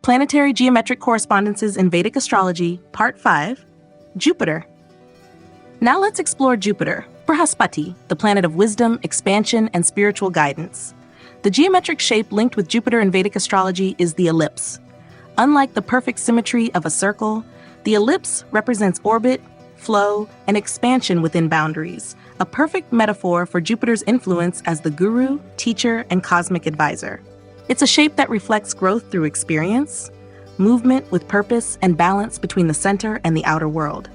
Planetary Geometric Correspondences in Vedic Astrology, Part 5, Jupiter. Now let's explore Jupiter, bṛhaspati, the planet of wisdom, expansion, and spiritual guidance. The geometric shape linked with Jupiter in Vedic astrology is the ellipse. Unlike the perfect symmetry of a circle, the ellipse represents orbit, flow, and expansion within boundaries, a perfect metaphor for Jupiter's influence as the guru, teacher, and cosmic advisor. It's a shape that reflects growth through experience, movement with purpose, and balance between the center and the outer world.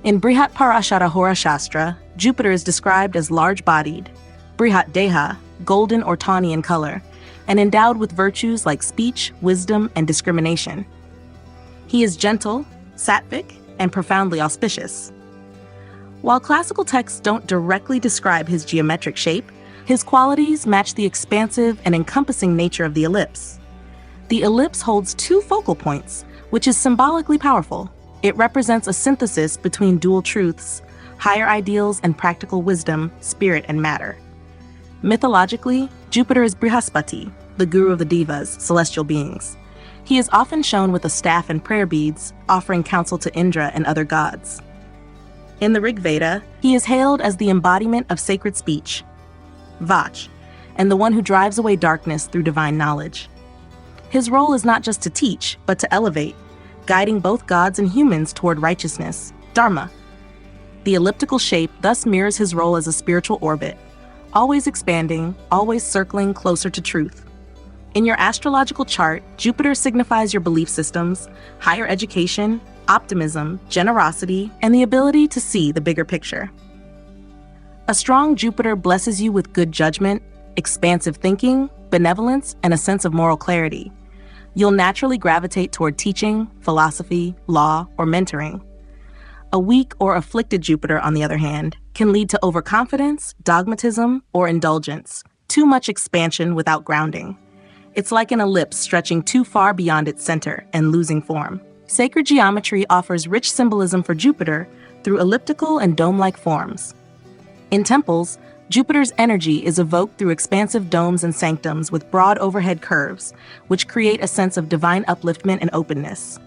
In bṛhat Parashara Hora Shastra, Jupiter is described as large-bodied, bṛhat deha, golden or tawny in color, and endowed with virtues like speech, wisdom, and discrimination. He is gentle, sattvic, and profoundly auspicious. While classical texts don't directly describe his geometric shape, his qualities match the expansive and encompassing nature of the ellipse. The ellipse holds two focal points, which is symbolically powerful. It represents a synthesis between dual truths, higher ideals and practical wisdom, spirit and matter. Mythologically, Jupiter is bṛhaspati, the guru of the Devas, celestial beings. He is often shown with a staff and prayer beads, offering counsel to Indra and other gods. In the Rigveda, he is hailed as the embodiment of sacred speech, vāc, and the one who drives away darkness through divine knowledge. His role is not just to teach, but to elevate, guiding both gods and humans toward righteousness, Dharma. The elliptical shape thus mirrors his role as a spiritual orbit, always expanding, always circling closer to truth. In your astrological chart, Jupiter signifies your belief systems, higher education, optimism, generosity, and the ability to see the bigger picture. A strong Jupiter blesses you with good judgment, expansive thinking, benevolence, and a sense of moral clarity. You'll naturally gravitate toward teaching, philosophy, law, or mentoring. A weak or afflicted Jupiter, on the other hand, can lead to overconfidence, dogmatism, or indulgence, too much expansion without grounding. It's like an ellipse stretching too far beyond its center and losing form. Sacred geometry offers rich symbolism for Jupiter through elliptical and dome-like forms. In temples, Jupiter's energy is evoked through expansive domes and sanctums with broad overhead curves, which create a sense of divine upliftment and openness.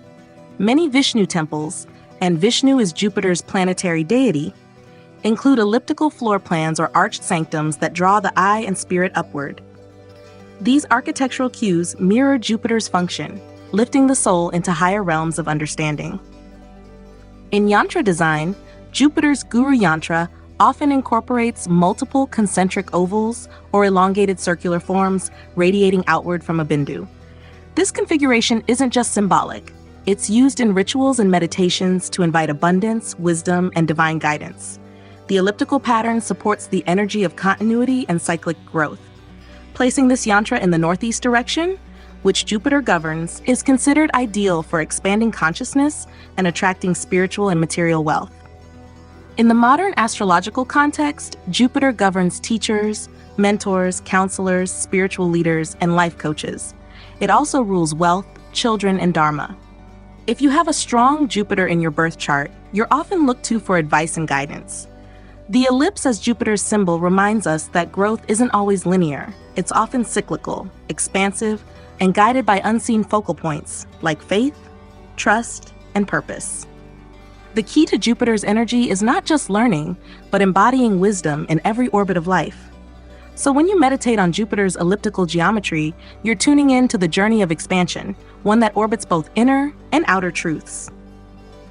Many Vishnu temples, and Vishnu is Jupiter's planetary deity, include elliptical floor plans or arched sanctums that draw the eye and spirit upward. These architectural cues mirror Jupiter's function, lifting the soul into higher realms of understanding. In Yantra design, Jupiter's Guru Yantra often incorporates multiple concentric ovals or elongated circular forms radiating outward from a bindu. This configuration isn't just symbolic. It's used in rituals and meditations to invite abundance, wisdom, and divine guidance. The elliptical pattern supports the energy of continuity and cyclic growth. Placing this yantra in the northeast direction, which Jupiter governs, is considered ideal for expanding consciousness and attracting spiritual and material wealth. In the modern astrological context, Jupiter governs teachers, mentors, counselors, spiritual leaders, and life coaches. It also rules wealth, children, and Dharma. If you have a strong Jupiter in your birth chart, you're often looked to for advice and guidance. The ellipse as Jupiter's symbol reminds us that growth isn't always linear. It's often cyclical, expansive, and guided by unseen focal points like faith, trust, and purpose. The key to Jupiter's energy is not just learning, but embodying wisdom in every orbit of life. So when you meditate on Jupiter's elliptical geometry, you're tuning in to the journey of expansion, one that orbits both inner and outer truths.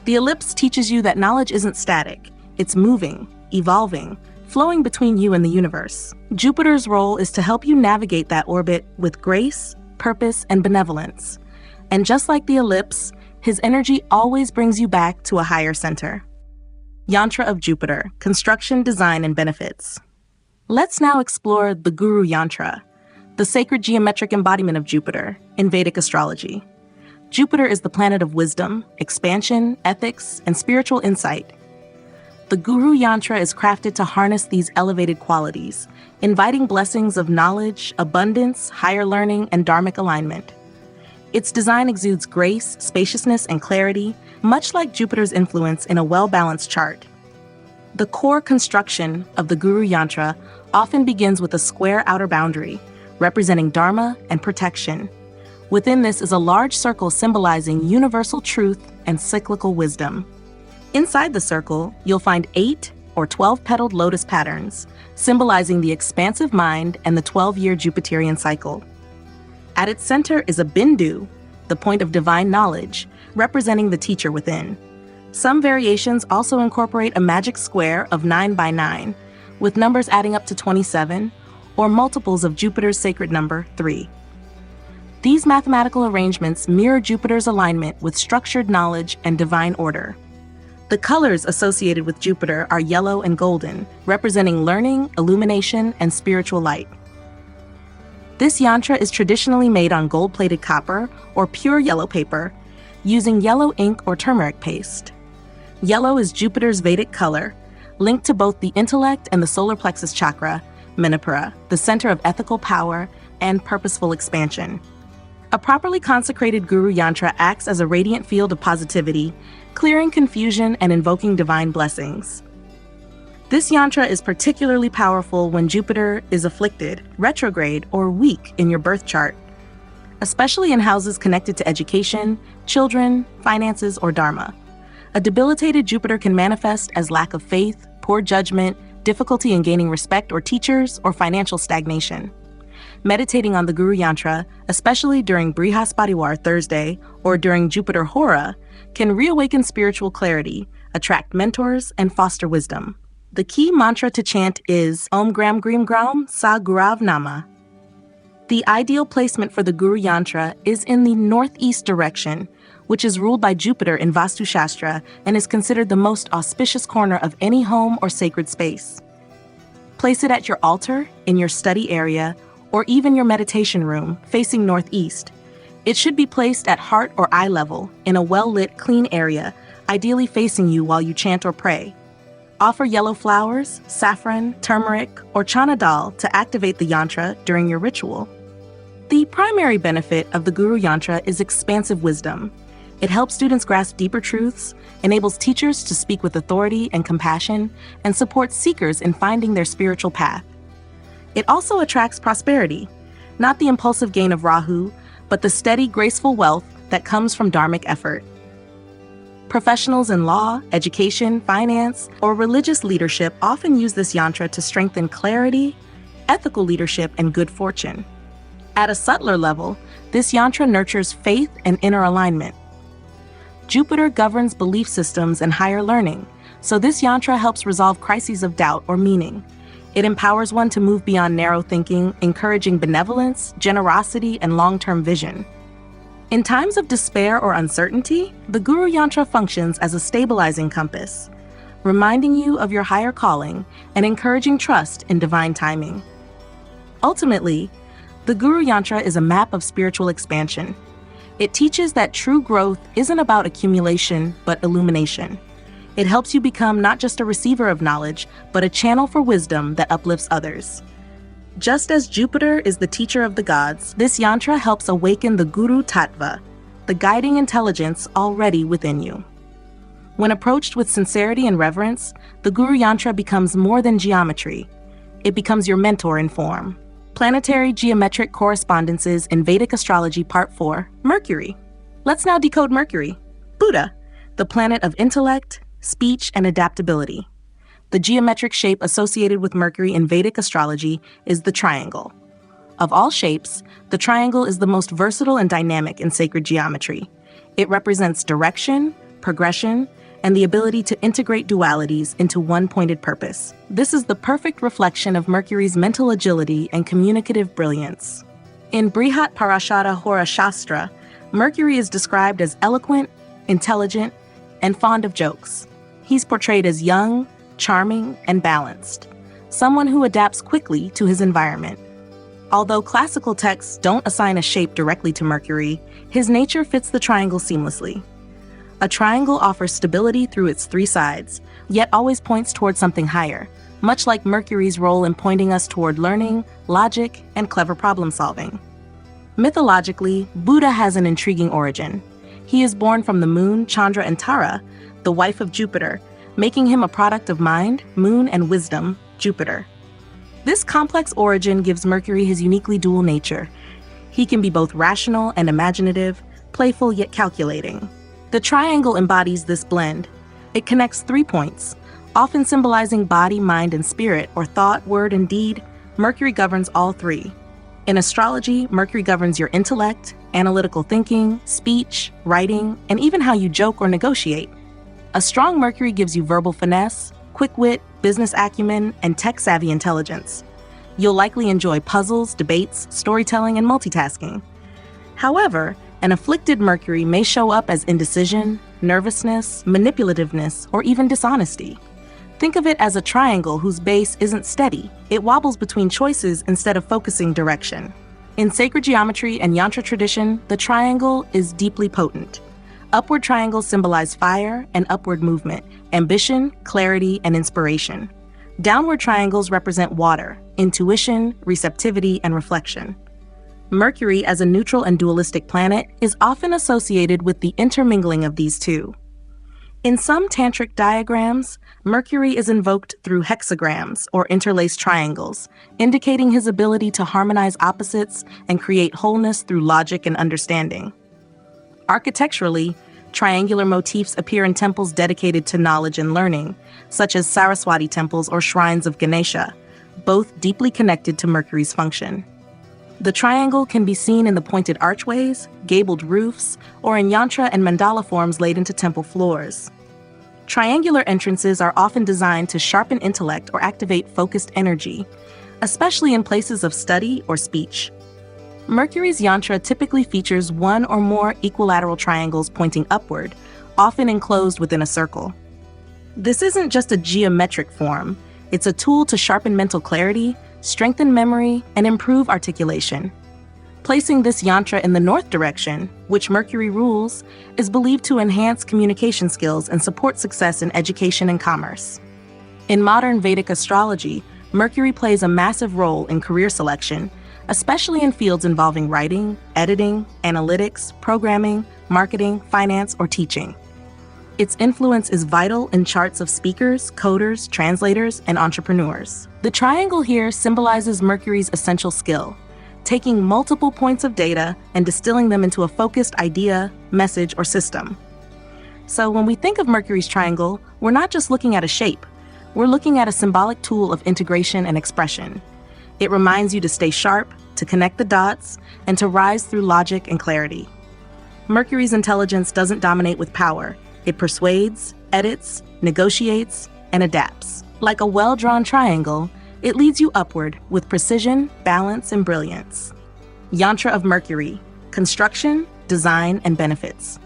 The ellipse teaches you that knowledge isn't static. It's moving, evolving, flowing between you and the universe. Jupiter's role is to help you navigate that orbit with grace, purpose, and benevolence. And just like the ellipse, his energy always brings you back to a higher center. Yantra of Jupiter, construction, design, and benefits. Let's now explore the Guru Yantra, the sacred geometric embodiment of Jupiter in Vedic astrology. Jupiter is the planet of wisdom, expansion, ethics, and spiritual insight. The Guru Yantra is crafted to harness these elevated qualities, inviting blessings of knowledge, abundance, higher learning, and dharmic alignment. Its design exudes grace, spaciousness, and clarity, much like Jupiter's influence in a well-balanced chart. The core construction of the Guru Yantra often begins with a square outer boundary, representing Dharma and protection, Within this is a large circle symbolizing universal truth and cyclical wisdom. Inside the circle, you'll find 8 or 12-petaled lotus patterns, symbolizing the expansive mind and the 12-year Jupiterian cycle. At its center is a bindu, the point of divine knowledge, representing the teacher within. Some variations also incorporate a magic square of 9 by 9, with numbers adding up to 27, or multiples of Jupiter's sacred number 3. These mathematical arrangements mirror Jupiter's alignment with structured knowledge and divine order. The colors associated with Jupiter are yellow and golden, representing learning, illumination, and spiritual light. This yantra is traditionally made on gold-plated copper or pure yellow paper, using yellow ink or turmeric paste. Yellow is Jupiter's Vedic color, linked to both the intellect and the solar plexus chakra, Manipura, the center of ethical power and purposeful expansion. A properly consecrated Guru Yantra acts as a radiant field of positivity, clearing confusion and invoking divine blessings. This yantra is particularly powerful when Jupiter is afflicted, retrograde, or weak in your birth chart, especially in houses connected to education, children, finances, or Dharma. A debilitated Jupiter can manifest as lack of faith, poor judgment, difficulty in gaining respect or teachers, or financial stagnation. Meditating on the Guru Yantra, especially during Bṛhat Thursday or during Jupiter Hora, can reawaken spiritual clarity, attract mentors, and foster wisdom. The key mantra to chant is Om Gram Grim Gram Sa Gurav Nama. The ideal placement for the Guru Yantra is in the northeast direction, which is ruled by Jupiter in Vastu Shastra and is considered the most auspicious corner of any home or sacred space. Place it at your altar, in your study area, or even your meditation room, facing northeast. It should be placed at heart or eye level, in a well-lit, clean area, ideally facing you while you chant or pray. Offer yellow flowers, saffron, turmeric, or chana dal to activate the yantra during your ritual. The primary benefit of the Guru Yantra is expansive wisdom. It helps students grasp deeper truths, enables teachers to speak with authority and compassion, and supports seekers in finding their spiritual path. It also attracts prosperity, not the impulsive gain of Rahu, but the steady, graceful wealth that comes from dharmic effort. Professionals in law, education, finance, or religious leadership often use this yantra to strengthen clarity, ethical leadership, and good fortune. At a subtler level, this yantra nurtures faith and inner alignment. Jupiter governs belief systems and higher learning, so this yantra helps resolve crises of doubt or meaning. It empowers one to move beyond narrow thinking, encouraging benevolence, generosity, and long-term vision. In times of despair or uncertainty, the Guru Yantra functions as a stabilizing compass, reminding you of your higher calling and encouraging trust in divine timing. Ultimately, the Guru Yantra is a map of spiritual expansion. It teaches that true growth isn't about accumulation, but illumination. It helps you become not just a receiver of knowledge, but a channel for wisdom that uplifts others. Just as Jupiter is the teacher of the gods, this yantra helps awaken the Guru Tattva, the guiding intelligence already within you. When approached with sincerity and reverence, the Guru Yantra becomes more than geometry. It becomes your mentor in form. Planetary geometric correspondences in Vedic Astrology Part 4, Mercury. Let's now decode Mercury. Buddha, the planet of intellect, speech, and adaptability. The geometric shape associated with Mercury in Vedic astrology is the triangle. Of all shapes, the triangle is the most versatile and dynamic in sacred geometry. It represents direction, progression, and the ability to integrate dualities into one pointed purpose. This is the perfect reflection of Mercury's mental agility and communicative brilliance. In bṛhat Parashara Hora Shastra, Mercury is described as eloquent, intelligent, and fond of jokes. He's portrayed as young, charming, and balanced, someone who adapts quickly to his environment. Although classical texts don't assign a shape directly to Mercury, his nature fits the triangle seamlessly. A triangle offers stability through its 3 sides, yet always points toward something higher, much like Mercury's role in pointing us toward learning, logic, and clever problem-solving. Mythologically, Buddha has an intriguing origin. He is born from the moon, Chandra, and Tara, the wife of Jupiter, making him a product of mind, moon, and wisdom, Jupiter. This complex origin gives Mercury his uniquely dual nature. He can be both rational and imaginative, playful yet calculating. The triangle embodies this blend. It connects 3 points, often symbolizing body, mind, and spirit, or thought, word, and deed. Mercury governs all 3. In astrology, Mercury governs your intellect, analytical thinking, speech, writing, and even how you joke or negotiate. A strong Mercury gives you verbal finesse, quick wit, business acumen, and tech-savvy intelligence. You'll likely enjoy puzzles, debates, storytelling, and multitasking. However, an afflicted Mercury may show up as indecision, nervousness, manipulativeness, or even dishonesty. Think of it as a triangle whose base isn't steady. It wobbles between choices instead of focusing direction. In sacred geometry and Yantra tradition, the triangle is deeply potent. Upward triangles symbolize fire and upward movement, ambition, clarity, and inspiration. Downward triangles represent water, intuition, receptivity, and reflection. Mercury, as a neutral and dualistic planet, is often associated with the intermingling of these two. In some tantric diagrams, Mercury is invoked through hexagrams or interlaced triangles, indicating his ability to harmonize opposites and create wholeness through logic and understanding. Architecturally, triangular motifs appear in temples dedicated to knowledge and learning, such as Saraswati temples or shrines of Ganesha, both deeply connected to Mercury's function. The triangle can be seen in the pointed archways, gabled roofs, or in yantra and mandala forms laid into temple floors. Triangular entrances are often designed to sharpen intellect or activate focused energy, especially in places of study or speech. Mercury's yantra typically features one or more equilateral triangles pointing upward, often enclosed within a circle. This isn't just a geometric form, it's a tool to sharpen mental clarity, strengthen memory, and improve articulation. Placing this yantra in the north direction, which Mercury rules, is believed to enhance communication skills and support success in education and commerce. In modern Vedic astrology, Mercury plays a massive role in career selection, especially in fields involving writing, editing, analytics, programming, marketing, finance, or teaching. Its influence is vital in charts of speakers, coders, translators, and entrepreneurs. The triangle here symbolizes Mercury's essential skill, taking multiple points of data and distilling them into a focused idea, message, or system. So when we think of Mercury's triangle, we're not just looking at a shape, we're looking at a symbolic tool of integration and expression. It reminds you to stay sharp, to connect the dots, and to rise through logic and clarity. Mercury's intelligence doesn't dominate with power. It persuades, edits, negotiates, and adapts. Like a well-drawn triangle, it leads you upward with precision, balance, and brilliance. Yantra of Mercury: construction, design, and benefits.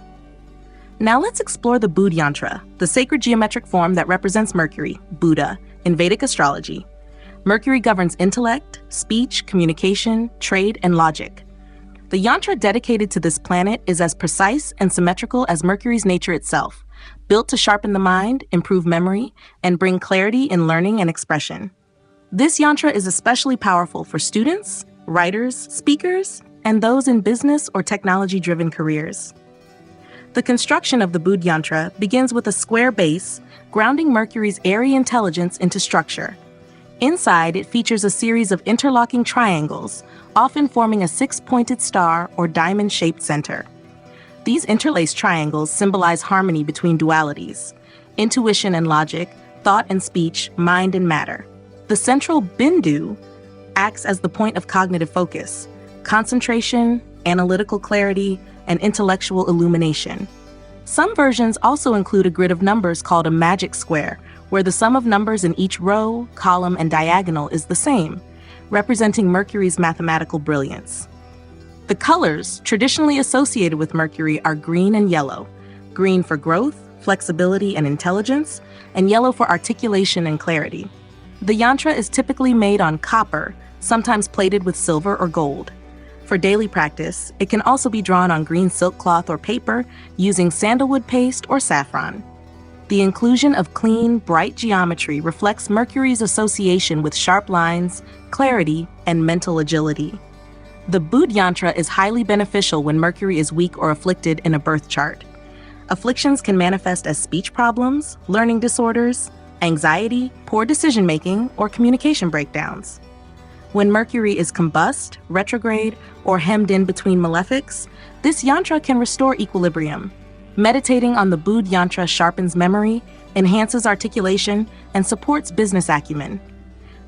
Now let's explore the Buddha Yantra, the sacred geometric form that represents Mercury, Buddha, in Vedic astrology. Mercury governs intellect, speech, communication, trade, and logic. The yantra dedicated to this planet is as precise and symmetrical as Mercury's nature itself, built to sharpen the mind, improve memory, and bring clarity in learning and expression. This yantra is especially powerful for students, writers, speakers, and those in business or technology-driven careers. The construction of the Buddha Yantra begins with a square base, grounding Mercury's airy intelligence into structure. Inside, it features a series of interlocking triangles, often forming a 6-pointed star or diamond-shaped center. These interlaced triangles symbolize harmony between dualities: intuition and logic, thought and speech, mind and matter. The central bindu acts as the point of cognitive focus, concentration, analytical clarity, and intellectual illumination. Some versions also include a grid of numbers called a magic square, where the sum of numbers in each row, column, and diagonal is the same, representing Mercury's mathematical brilliance. The colors traditionally associated with Mercury are green and yellow: green for growth, flexibility, and intelligence, and yellow for articulation and clarity. The yantra is typically made on copper, sometimes plated with silver or gold. For daily practice, it can also be drawn on green silk cloth or paper using sandalwood paste or saffron. The inclusion of clean, bright geometry reflects Mercury's association with sharp lines, clarity, and mental agility. The Buddha Yantra is highly beneficial when Mercury is weak or afflicted in a birth chart. Afflictions can manifest as speech problems, learning disorders, anxiety, poor decision-making, or communication breakdowns. When Mercury is combust, retrograde, or hemmed in between malefics, this yantra can restore equilibrium. Meditating on the bṛhat yantra sharpens memory, enhances articulation, and supports business acumen.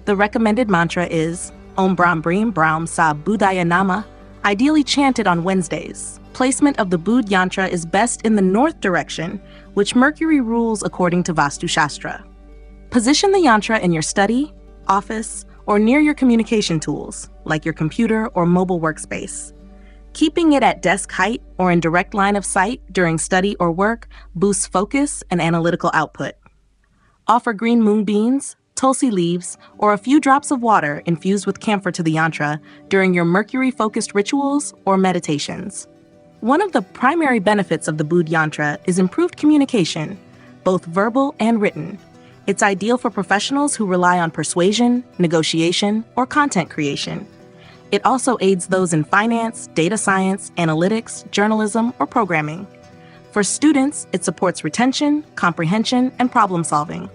The recommended mantra is Om Brahm Brim Brahm Sa Budaya Nama, ideally chanted on Wednesdays. Placement of the bṛhat yantra is best in the north direction, which Mercury rules according to Vastu Shastra. Position the yantra in your study, office, or near your communication tools, like your computer or mobile workspace. Keeping it at desk height or in direct line of sight during study or work boosts focus and analytical output. Offer green moonbeams, tulsi leaves, or a few drops of water infused with camphor to the yantra during your Mercury-focused rituals or meditations. One of the primary benefits of the bṛhat yantra is improved communication, both verbal and written. It's ideal for professionals who rely on persuasion, negotiation, or content creation. It also aids those in finance, data science, analytics, journalism, or programming. For students, it supports retention, comprehension, and problem solving.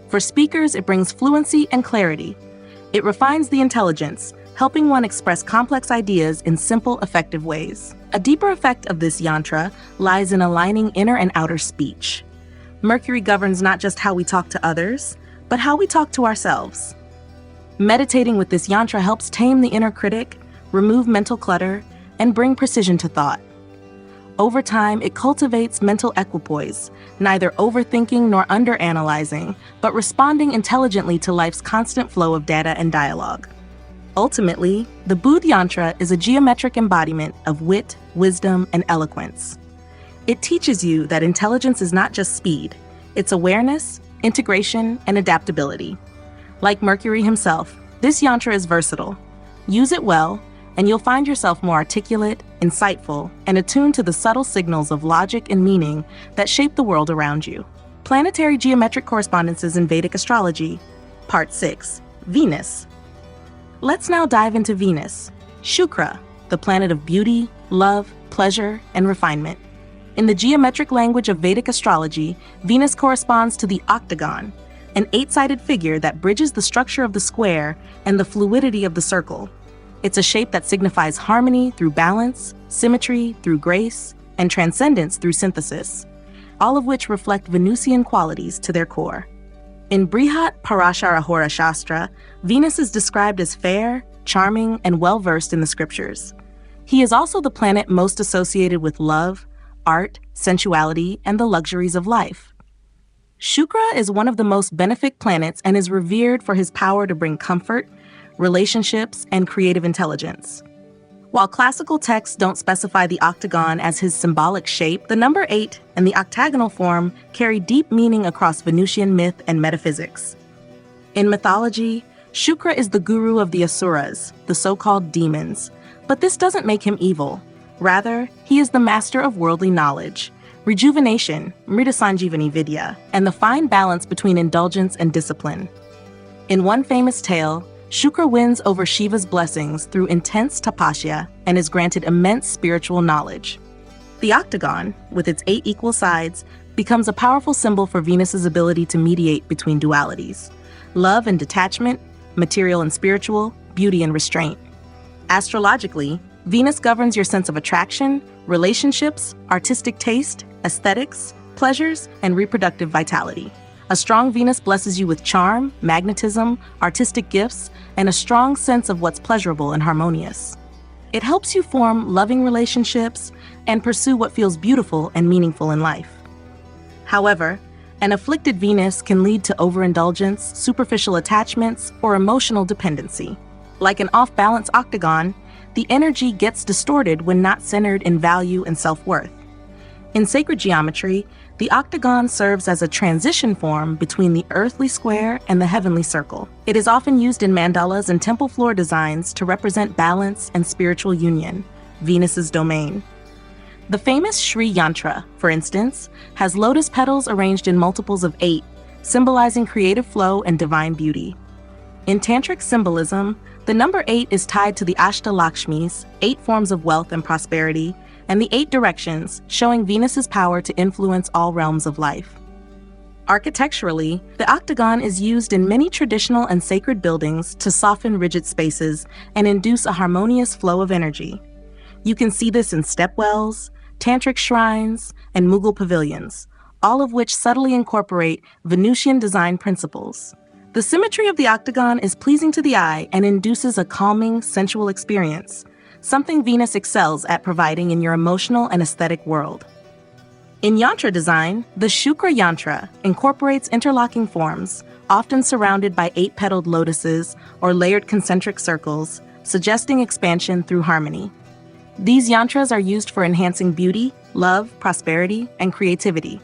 For speakers, it brings fluency and clarity. It refines the intelligence, helping one express complex ideas in simple, effective ways. A deeper effect of this yantra lies in aligning inner and outer speech. Mercury governs not just how we talk to others, but how we talk to ourselves. Meditating with this yantra helps tame the inner critic, remove mental clutter, and bring precision to thought. Over time, it cultivates mental equipoise, neither overthinking nor underanalyzing, but responding intelligently to life's constant flow of data and dialogue. Ultimately, the bṛhat yantra is a geometric embodiment of wit, wisdom, and eloquence. It teaches you that intelligence is not just speed, it's awareness, integration, and adaptability. Like Mercury himself, this yantra is versatile. Use it well, and you'll find yourself more articulate, insightful, and attuned to the subtle signals of logic and meaning that shape the world around you. Planetary Geometric Correspondences in Vedic Astrology, Part 6, Venus. Let's now dive into Venus, Shukra, the planet of beauty, love, pleasure, and refinement. In the geometric language of Vedic astrology, Venus corresponds to the octagon, an 8-sided figure that bridges the structure of the square and the fluidity of the circle. It's a shape that signifies harmony through balance, symmetry through grace, and transcendence through synthesis, all of which reflect Venusian qualities to their core. In bṛhat Parasharahora Shastra, Venus is described as fair, charming, and well-versed in the scriptures. He is also the planet most associated with love, art, sensuality, and the luxuries of life. Shukra is one of the most benefic planets and is revered for his power to bring comfort, relationships, and creative intelligence. While classical texts don't specify the octagon as his symbolic shape, the number 8 and the octagonal form carry deep meaning across Venusian myth and metaphysics. In mythology, Shukra is the guru of the asuras, the so-called demons, but this doesn't make him evil. Rather, he is the master of worldly knowledge, rejuvenation, Mrita Sanjeevani Vidya, and the fine balance between indulgence and discipline. In one famous tale, Shukra wins over Shiva's blessings through intense tapasya and is granted immense spiritual knowledge. The octagon, with its 8 equal sides, becomes a powerful symbol for Venus's ability to mediate between dualities: love and detachment, material and spiritual, beauty and restraint. Astrologically, Venus governs your sense of attraction, relationships, artistic taste, aesthetics, pleasures, and reproductive vitality. A strong Venus blesses you with charm, magnetism, artistic gifts, and a strong sense of what's pleasurable and harmonious. It helps you form loving relationships and pursue what feels beautiful and meaningful in life. However, an afflicted Venus can lead to overindulgence, superficial attachments, or emotional dependency. Like an off-balance octagon, the energy gets distorted when not centered in value and self-worth. In sacred geometry, the octagon serves as a transition form between the earthly square and the heavenly circle. It is often used in mandalas and temple floor designs to represent balance and spiritual union, Venus's domain. The famous Sri Yantra, for instance, has lotus petals arranged in multiples of 8, symbolizing creative flow and divine beauty. In tantric symbolism, the number 8 is tied to the Ashtalakshmis, 8 forms of wealth and prosperity, and the 8 directions, showing Venus's power to influence all realms of life. Architecturally, the octagon is used in many traditional and sacred buildings to soften rigid spaces and induce a harmonious flow of energy. You can see this in stepwells, tantric shrines, and Mughal pavilions, all of which subtly incorporate Venusian design principles. The symmetry of the octagon is pleasing to the eye and induces a calming, sensual experience, something Venus excels at providing in your emotional and aesthetic world. In Yantra design, the Shukra Yantra incorporates interlocking forms, often surrounded by 8-petaled lotuses or layered concentric circles, suggesting expansion through harmony. These yantras are used for enhancing beauty, love, prosperity, and creativity.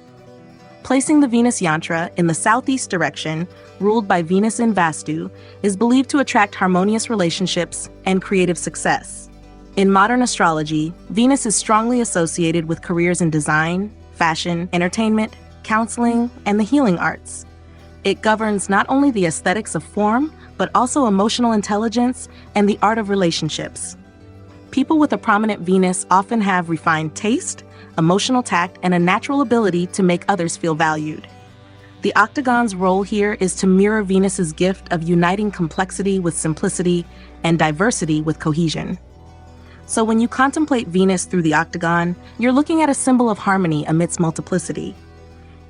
Placing the Venus Yantra in the southeast direction, ruled by Venus in Vastu, is believed to attract harmonious relationships and creative success. In modern astrology, Venus is strongly associated with careers in design, fashion, entertainment, counseling, and the healing arts. It governs not only the aesthetics of form, but also emotional intelligence and the art of relationships. People with a prominent Venus often have refined taste, emotional tact, and a natural ability to make others feel valued. The octagon's role here is to mirror Venus's gift of uniting complexity with simplicity and diversity with cohesion. So when you contemplate Venus through the octagon, you're looking at a symbol of harmony amidst multiplicity.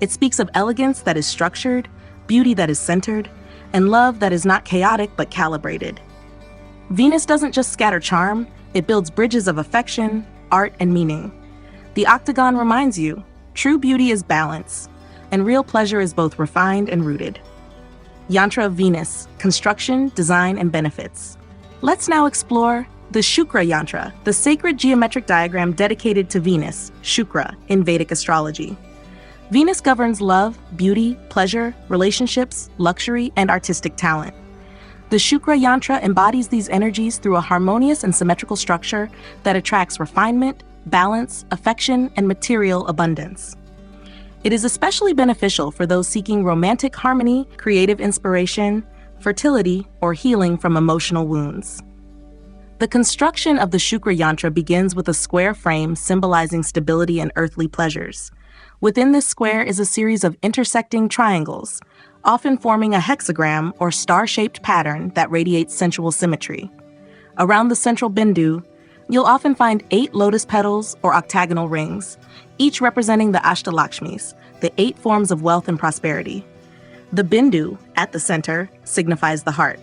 It speaks of elegance that is structured, beauty that is centered, and love that is not chaotic but calibrated. Venus doesn't just scatter charm, it builds bridges of affection, art, and meaning. The octagon reminds you, true beauty is balance, and real pleasure is both refined and rooted. Yantra of Venus, construction, design, and benefits. Let's now explore the Shukra Yantra, the sacred geometric diagram dedicated to Venus, Shukra, in Vedic astrology. Venus governs love, beauty, pleasure, relationships, luxury, and artistic talent. The Shukra Yantra embodies these energies through a harmonious and symmetrical structure that attracts refinement, balance, affection, and material abundance. It is especially beneficial for those seeking romantic harmony, creative inspiration, fertility, or healing from emotional wounds. The construction of the Shukra Yantra begins with a square frame symbolizing stability and earthly pleasures. Within this square is a series of intersecting triangles, often forming a hexagram or star-shaped pattern that radiates sensual symmetry. Around the central bindu, you'll often find 8 lotus petals or octagonal rings, each representing the Ashtalakshmis, the 8 forms of wealth and prosperity. The bindu, at the center, signifies the heart,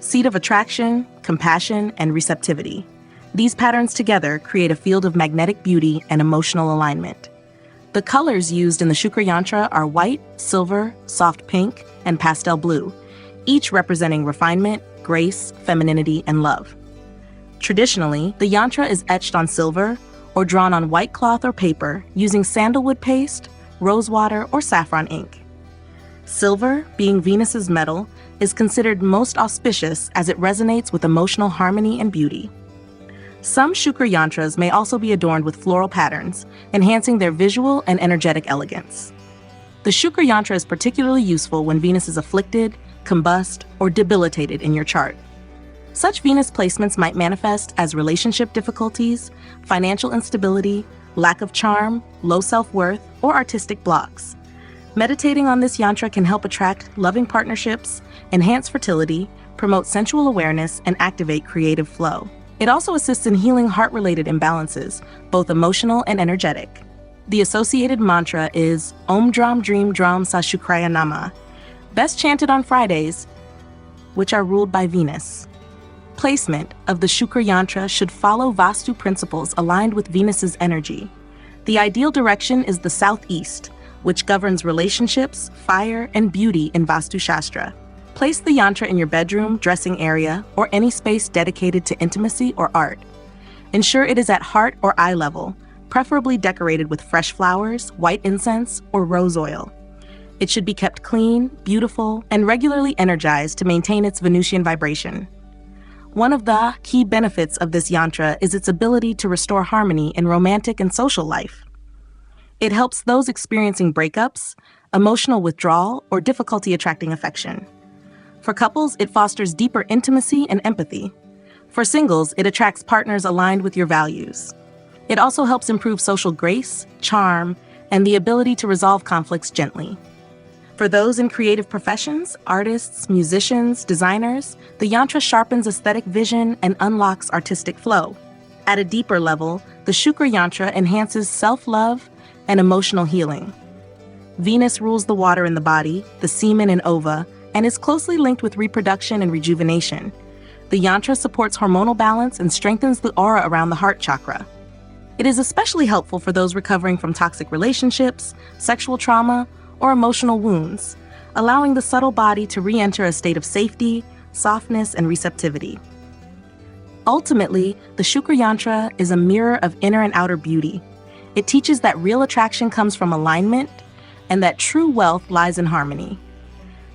seat of attraction, compassion, and receptivity. These patterns together create a field of magnetic beauty and emotional alignment. The colors used in the Shukra Yantra are white, silver, soft pink, and pastel blue, each representing refinement, grace, femininity, and love. Traditionally, the yantra is etched on silver or drawn on white cloth or paper using sandalwood paste, rosewater, or saffron ink. Silver, being Venus's metal, is considered most auspicious as it resonates with emotional harmony and beauty. Some Shukra Yantras may also be adorned with floral patterns, enhancing their visual and energetic elegance. The Shukra Yantra is particularly useful when Venus is afflicted, combust, or debilitated in your chart. Such Venus placements might manifest as relationship difficulties, financial instability, lack of charm, low self-worth, or artistic blocks. Meditating on this yantra can help attract loving partnerships, enhance fertility, promote sensual awareness, and activate creative flow. It also assists in healing heart-related imbalances, both emotional and energetic. The associated mantra is Om Dram Dream Dram Sa Shukraya Nama, best chanted on Fridays, which are ruled by Venus. Placement of the Shukra Yantra should follow Vastu principles aligned with Venus's energy. The ideal direction is the southeast, which governs relationships, fire, and beauty in Vastu Shastra. Place the yantra in your bedroom, dressing area, or any space dedicated to intimacy or art. Ensure it is at heart or eye level, preferably decorated with fresh flowers, white incense, or rose oil. It should be kept clean, beautiful, and regularly energized to maintain its Venusian vibration. One of the key benefits of this yantra is its ability to restore harmony in romantic and social life. It helps those experiencing breakups, emotional withdrawal, or difficulty attracting affection. For couples, it fosters deeper intimacy and empathy. For singles, it attracts partners aligned with your values. It also helps improve social grace, charm, and the ability to resolve conflicts gently. For those in creative professions, artists, musicians, designers, the yantra sharpens aesthetic vision and unlocks artistic flow. At a deeper level, the Shukra yantra enhances self-love and emotional healing. Venus rules the water in the body, the semen and ova, and is closely linked with reproduction and rejuvenation. The yantra supports hormonal balance and strengthens the aura around the heart chakra. It is especially helpful for those recovering from toxic relationships, sexual trauma, or emotional wounds, allowing the subtle body to re-enter a state of safety, softness, and receptivity. Ultimately, the Shukra yantra is a mirror of inner and outer beauty. It teaches that real attraction comes from alignment and that true wealth lies in harmony.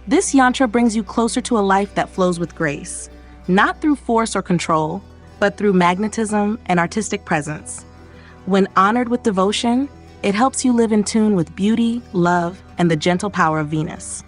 This yantra brings you closer to a life that flows with grace, not through force or control, but through magnetism and artistic presence. When honored with devotion, it helps you live in tune with beauty, love, and the gentle power of Venus.